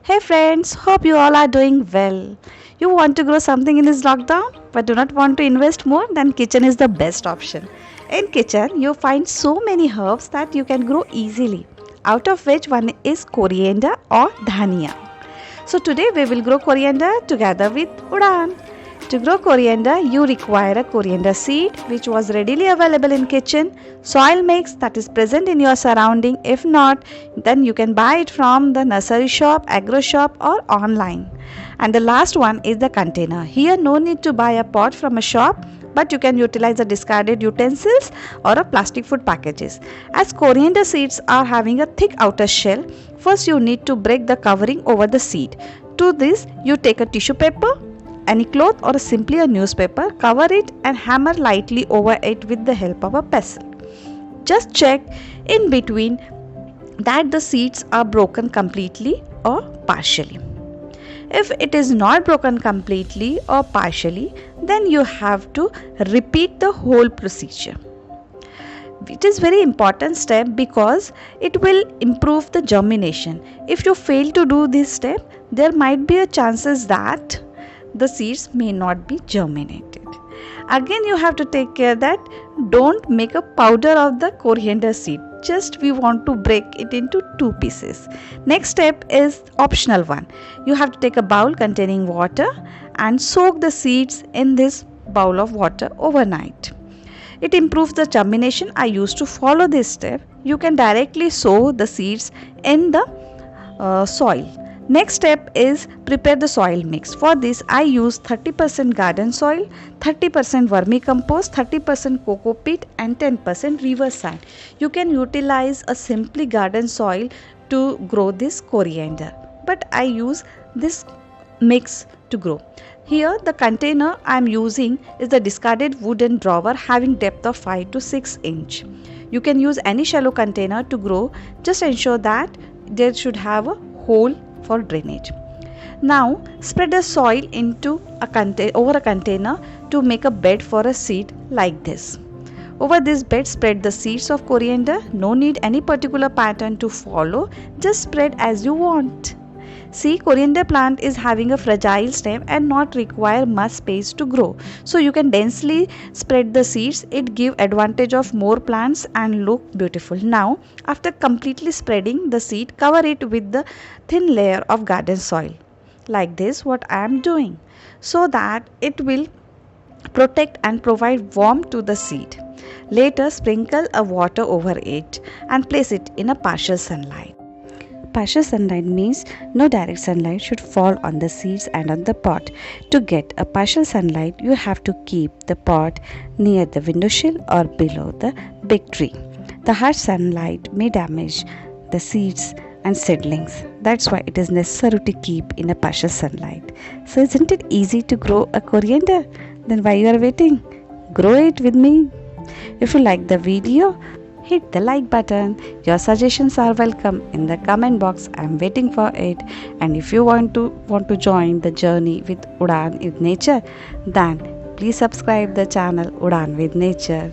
Hey friends, hope you all are doing well. You want to grow something in this lockdown but do not want to invest more? Then kitchen is the best option. In kitchen, you find so many herbs that you can grow easily. Out of which one is coriander or dhania. So today we will grow coriander together with Udan. To grow coriander, you require a coriander seed which was readily available in kitchen, soil mix that is present in your surrounding. If not, then you can buy it from the nursery shop, agro shop or online. And the last one is the container. Here no need to buy a pot from a shop, but you can utilize the discarded utensils or a plastic food packages. As coriander seeds are having a thick outer shell, first you need to break the covering over the seed. To this, you take a tissue paper, any cloth or simply a newspaper, cover it and hammer lightly over it with the help of a pestle. Just check in between that the seeds are broken completely or partially. If it is not broken completely or partially, then you have to repeat the whole procedure. It is very important step because it will improve the germination. If you fail to do this step, there might be a chances that the seeds may not be germinated. Again, you have to take care that don't make a powder of the coriander seed. Just we want to break it into two pieces. Next step is optional one. You have to take a bowl containing water and soak the seeds in this bowl of water overnight. It improves the germination. I used to follow this step. You can directly sow the seeds in the soil. Next step is prepare the soil mix. For this I use 30% garden soil, 30% vermicompost, 30% coco peat and 10% river sand. You can utilize a simply garden soil to grow this coriander, but I use this mix to grow. Here the container I am using is the discarded wooden drawer having depth of 5 to 6 inch. You can use any shallow container to grow. Just ensure that there should have a hole for drainage. Now spread the soil into over a container to make a bed for a seed like this. Over this bed spread the seeds of coriander. No need any particular pattern to follow, just spread as you want. See, coriander plant is having a fragile stem and not require much space to grow. So you can densely spread the seeds. It give advantage of more plants and look beautiful. Now, after completely spreading the seed, cover it with the thin layer of garden soil. Like this, what I am doing. So that it will protect and provide warmth to the seed. Later, sprinkle a water over it and place it in a partial sunlight. Partial sunlight means no direct sunlight should fall on the seeds and on the pot. To get a partial sunlight, you have to keep the pot near the windowsill or below the big tree. The harsh sunlight may damage the seeds and seedlings. That's why it is necessary to keep in a partial sunlight. So isn't it easy to grow a coriander? Then why you are waiting? Grow it with me. If you like the video, hit the like button. Your suggestions are welcome in the comment box. I am waiting for it. And if you want to join the journey with Udan with Nature, then please subscribe the channel Udan with Nature.